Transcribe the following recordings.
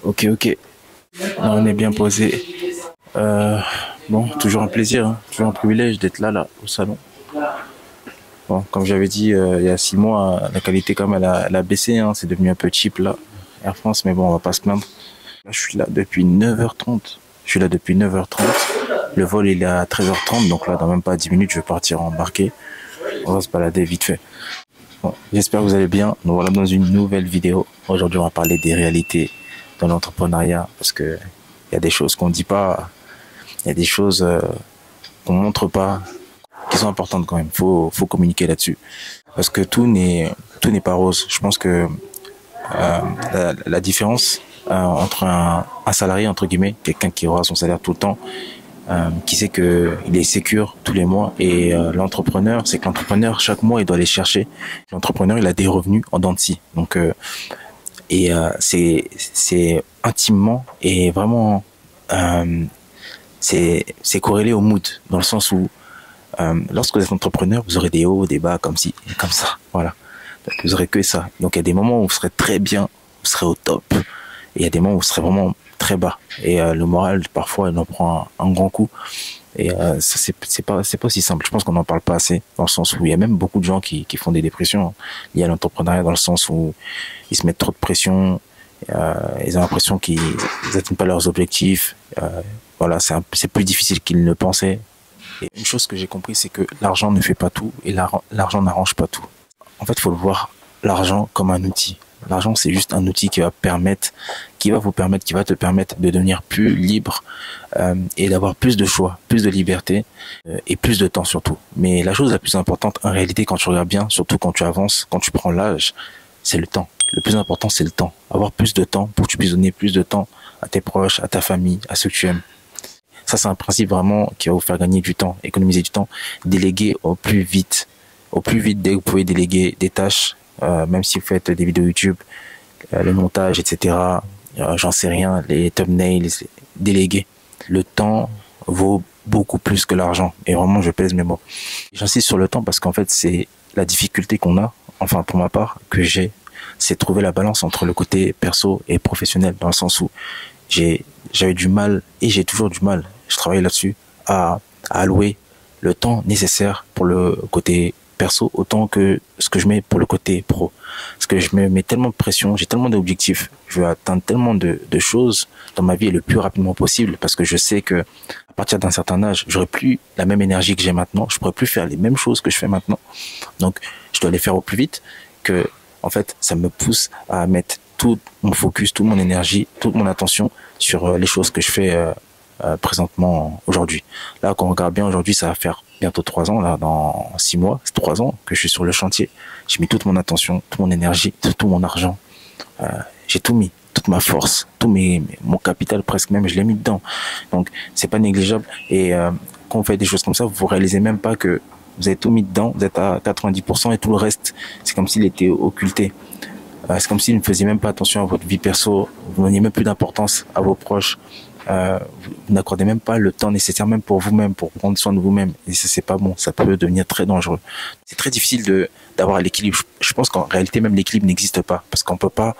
Ok, ok. Là, on est bien posé. Bon, toujours un plaisir, hein, toujours un privilège d'être là, au salon. Bon, comme j'avais dit il y a 6 mois, la qualité quand même elle a baissé, hein, c'est devenu un peu cheap là, Air France, mais bon, on va pas se plaindre. Là, je suis là depuis 9h30. Je suis là depuis 9h30. Le vol il est à 13h30, donc là dans même pas 10 minutes, je vais partir embarquer. On va se balader vite fait. Bon, j'espère que vous allez bien. Nous voilà dans une nouvelle vidéo. Aujourd'hui, on va parler des réalités dans l'entrepreneuriat parce que il y a des choses qu'on dit pas, il y a des choses qu'on montre pas, qui sont importantes quand même. Faut communiquer là-dessus parce que tout n'est pas rose. Je pense que la différence entre un salarié entre guillemets, quelqu'un qui aura son salaire tout le temps, qui sait que il est sécure tous les mois, et l'entrepreneur, c'est que l'entrepreneur chaque mois il doit aller chercher. L'entrepreneur il a des revenus en dents de scie. Donc c'est intimement et vraiment c'est corrélé au mood, dans le sens où lorsque vous êtes entrepreneur, vous aurez des hauts, des bas, comme ci, comme ça, voilà. Donc, vous aurez que ça. Donc il y a des moments où vous serez très bien, vous serez au top, et il y a des moments où vous serez vraiment très bas. Et le moral, parfois, il en prend un grand coup. Et ça, c'est pas aussi simple. Je pense qu'on n'en parle pas assez, dans le sens où il y a même beaucoup de gens qui font des dépressions liées à l'entrepreneuriat, dans le sens où ils se mettent trop de pression, ils ont l'impression qu'ils n'atteignent pas leurs objectifs. Voilà, c'est plus difficile qu'ils ne le pensaient. Et une chose que j'ai compris, c'est que l'argent ne fait pas tout, et l'argent n'arrange pas tout. En fait, il faut le voir, l'argent, comme un outil. L'argent, c'est juste un outil qui va te permettre de devenir plus libre, et d'avoir plus de choix, plus de liberté, et plus de temps surtout. Mais la chose la plus importante, en réalité, quand tu regardes bien, surtout quand tu avances, quand tu prends l'âge, c'est le temps. Le plus important, c'est le temps. Avoir plus de temps pour que tu puisses donner plus de temps à tes proches, à ta famille, à ceux que tu aimes. Ça, c'est un principe vraiment qui va vous faire gagner du temps, économiser du temps. Déléguer au plus vite. Au plus vite, dès que vous pouvez déléguer des tâches, même si vous faites des vidéos YouTube, le montage, etc., j'en sais rien, les thumbnails, déléguer. Le temps vaut beaucoup plus que l'argent. Et vraiment, je pèse mes mots. J'insiste sur le temps parce qu'en fait, c'est la difficulté qu'on a, enfin pour ma part, que j'ai, c'est trouver la balance entre le côté perso et professionnel, dans le sens où j'avais du mal, et j'ai toujours du mal, je travaille là-dessus, à allouer le temps nécessaire pour le côté perso autant que ce que je mets pour le côté pro. Parce que je me mets tellement de pression, j'ai tellement d'objectifs, je veux atteindre tellement de choses dans ma vie le plus rapidement possible, parce que je sais que à partir d'un certain âge, j'aurai plus la même énergie que j'ai maintenant, je pourrai plus faire les mêmes choses que je fais maintenant. Donc, je dois les faire au plus vite, que, en fait, ça me pousse à mettre tout mon focus, toute mon énergie, toute mon attention sur les choses que je fais présentement aujourd'hui. Là, quand on regarde bien, aujourd'hui, ça va faire bientôt 3 ans, là, dans 6 mois, c'est 3 ans que je suis sur le chantier. J'ai mis toute mon attention, toute mon énergie, tout mon argent. J'ai tout mis, toute ma force, mon capital presque même, je l'ai mis dedans. Donc, c'est pas négligeable. Et quand on fait des choses comme ça, vous réalisez même pas que vous avez tout mis dedans, vous êtes à 90%, et tout le reste, c'est comme s'il était occulté. C'est comme s'il ne faisiez même pas attention à votre vie perso, vous n'avez même plus d'importance à vos proches. Vous n'accordez même pas le temps nécessaire même pour vous-même, pour prendre soin de vous-même. Et ça, c'est pas bon. Ça peut devenir très dangereux. C'est très difficile d'avoir l'équilibre. Je pense qu'en réalité, même l'équilibre n'existe pas. Parce qu'on peut pas,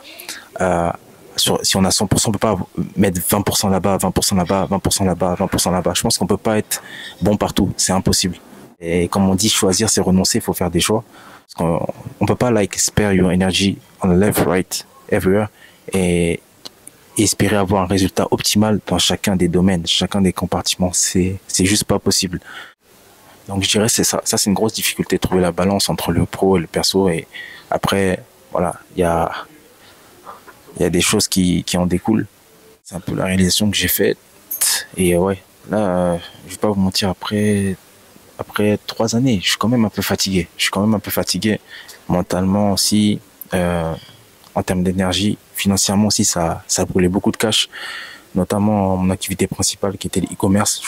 si on a 100%, on peut pas mettre 20% là-bas, 20% là-bas, 20% là-bas, 20% là-bas. Je pense qu'on peut pas être bon partout. C'est impossible. Et comme on dit, choisir, c'est renoncer. Il faut faire des choix. Parce qu'on peut pas spare your energy on the left, right, everywhere. Et espérer avoir un résultat optimal dans chacun des domaines, chacun des compartiments. C'est juste pas possible. Donc je dirais c'est ça. Ça, c'est une grosse difficulté, de trouver la balance entre le pro et le perso. Et après, voilà, il y a des choses qui en découlent. C'est un peu la réalisation que j'ai faite. Et ouais, là, je vais pas vous mentir, après 3 années, je suis quand même un peu fatigué. Je suis quand même un peu fatigué mentalement aussi, en termes d'énergie, financièrement aussi, ça brûlait beaucoup de cash, notamment mon activité principale qui était l'e-commerce.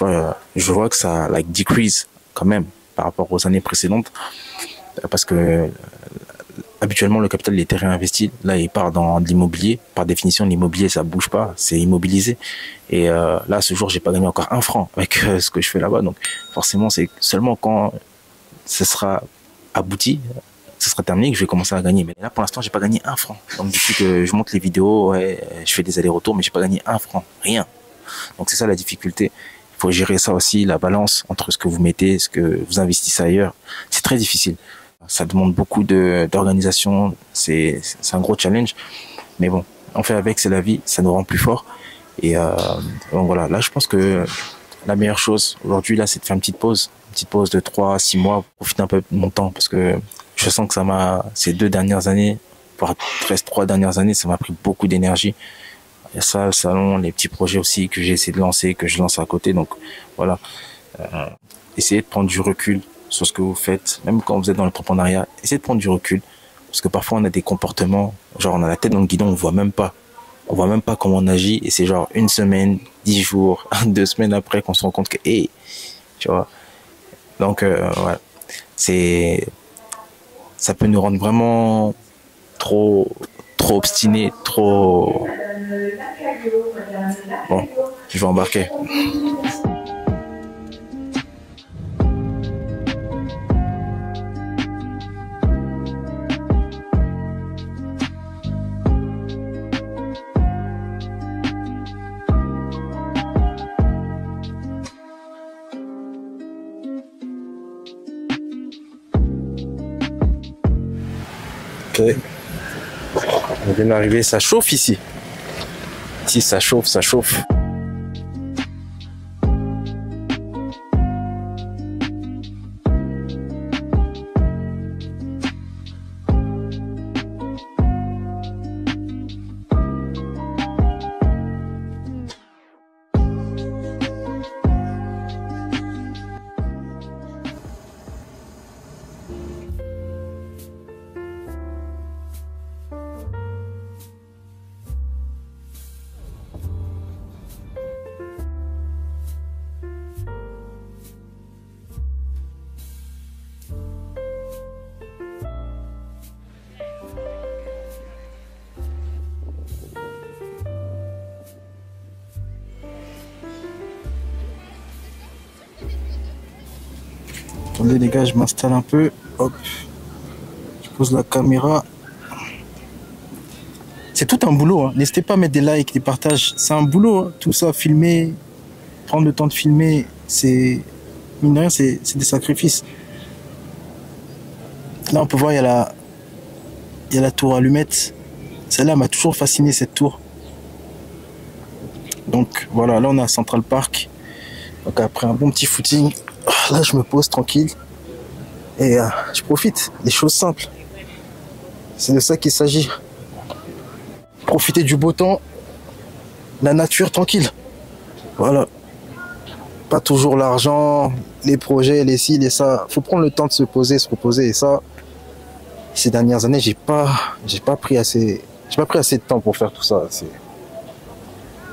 Je vois que ça decrease quand même par rapport aux années précédentes, parce que habituellement le capital il était réinvesti. Là, il part dans de l'immobilier. Par définition, l'immobilier ça bouge pas, c'est immobilisé. Et là, à ce jour, j'ai pas gagné encore un franc avec ce que je fais là-bas. Donc forcément, c'est seulement quand ce sera abouti, sera terminé que je vais commencer à gagner. Mais là, pour l'instant, j'ai pas gagné un franc. Donc, depuis que je monte les vidéos, ouais, je fais des allers-retours, mais j'ai pas gagné un franc. Rien. Donc, c'est ça la difficulté. Il faut gérer ça aussi, la balance entre ce que vous mettez, ce que vous investissez ailleurs. C'est très difficile. Ça demande beaucoup d'organisation. C'est un gros challenge. Mais bon, on fait avec, c'est la vie. Ça nous rend plus forts. Et donc voilà, là, je pense que la meilleure chose aujourd'hui, là, c'est de faire une petite pause. Une petite pause de 3 à 6 mois. Profiter un peu de mon temps parce que je sens que ces 2 dernières années, voire 3 dernières années, ça m'a pris beaucoup d'énergie. Il y a ça, le salon, les petits projets aussi que j'ai essayé de lancer, que je lance à côté. Donc voilà, essayez de prendre du recul sur ce que vous faites, même quand vous êtes dans l'entrepreneuriat. Essayez de prendre du recul parce que parfois on a des comportements, genre on a la tête dans le guidon, on voit même pas comment on agit et c'est genre 1 semaine, 10 jours, 2 semaines après qu'on se rend compte que, hey, tu vois. Donc voilà, ça peut nous rendre vraiment trop obstinés, trop. Bon, je vais embarquer. Ok. On vient d'arriver, ça chauffe ici. Ici, ça chauffe, ça chauffe. Attendez les gars, je m'installe un peu. Hop. Je pose la caméra. C'est tout un boulot. Hein. N'hésitez pas à mettre des likes, des partages. C'est un boulot. Hein. Tout ça, filmer, prendre le temps de filmer, c'est... Mine de rien, c'est des sacrifices. Là, on peut voir, il y a la tour allumette. Celle-là m'a toujours fasciné, cette tour. Donc voilà, là on est à Central Park. Donc après un bon petit footing, là je me pose tranquille et je profite des choses simples. C'est de ça qu'il s'agit. Profiter du beau temps, la nature tranquille. Voilà. Pas toujours l'argent, les projets, les ci, les ça. Faut prendre le temps de se poser, se reposer. Et ça, ces dernières années, j'ai pas pris assez de temps pour faire tout ça.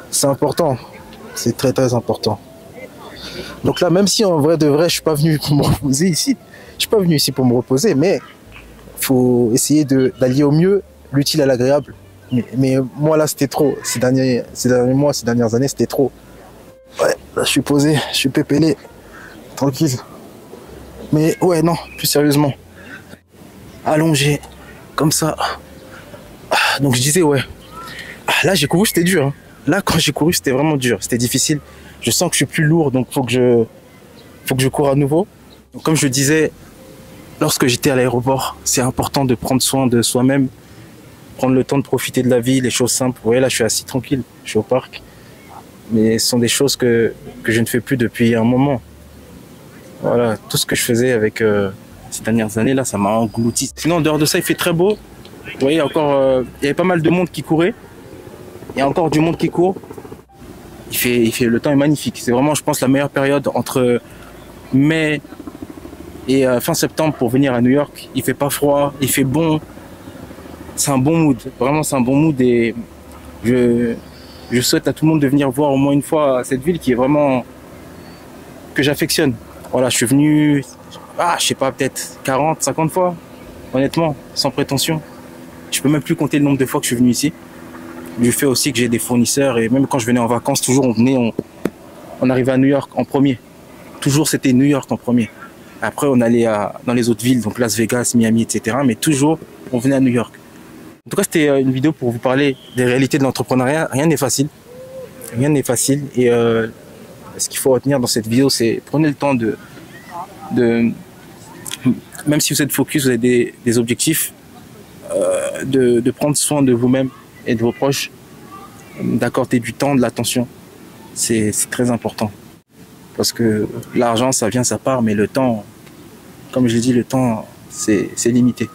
C'est important. C'est très très important. Donc là, même si en vrai de vrai, je suis pas venu pour me reposer ici. Je suis pas venu ici pour me reposer, mais faut essayer d'allier au mieux l'utile à l'agréable. Mais moi là, c'était trop. Ces derniers mois, ces dernières années, c'était trop. Ouais, là, je suis posé, je suis pépélé, tranquille. Mais ouais, non, plus sérieusement. Allongé, comme ça. Donc je disais, ouais. Là, j'ai couru, c'était dur. Hein. Là, quand j'ai couru, c'était vraiment dur. C'était difficile. Je sens que je suis plus lourd, donc faut que je cours à nouveau. Donc, comme je disais, lorsque j'étais à l'aéroport, c'est important de prendre soin de soi-même, prendre le temps de profiter de la vie, les choses simples. Vous voyez, là, je suis assis tranquille, je suis au parc. Mais ce sont des choses que je ne fais plus depuis un moment. Voilà, tout ce que je faisais avec ces dernières années, là, ça m'a englouti. Sinon, en dehors de ça, il fait très beau. Vous voyez, encore, il y avait pas mal de monde qui courait. Il y a encore du monde qui court. Le temps est magnifique. C'est vraiment, je pense, la meilleure période entre mai et fin septembre pour venir à New York. Il fait pas froid, il fait bon. C'est un bon mood. Vraiment, c'est un bon mood et je souhaite à tout le monde de venir voir au moins une fois cette ville qui est vraiment que j'affectionne. Voilà, je suis venu, je sais pas, peut-être 40, 50 fois, honnêtement, sans prétention. Je peux même plus compter le nombre de fois que je suis venu ici. Du fait aussi que j'ai des fournisseurs et même quand je venais en vacances, toujours on arrivait à New York en premier. Toujours c'était New York en premier. Après, on allait dans les autres villes, donc Las Vegas, Miami, etc. Mais toujours, on venait à New York. En tout cas, c'était une vidéo pour vous parler des réalités de l'entrepreneuriat. Rien n'est facile. Rien n'est facile. Et ce qu'il faut retenir dans cette vidéo, c'est prenez le temps de même si vous êtes focus, vous avez des objectifs, de prendre soin de vous-même et de vos proches, d'accorder du temps, de l'attention. C'est très important. Parce que l'argent, ça vient, ça part, mais le temps, comme je l'ai dit, le temps, c'est limité.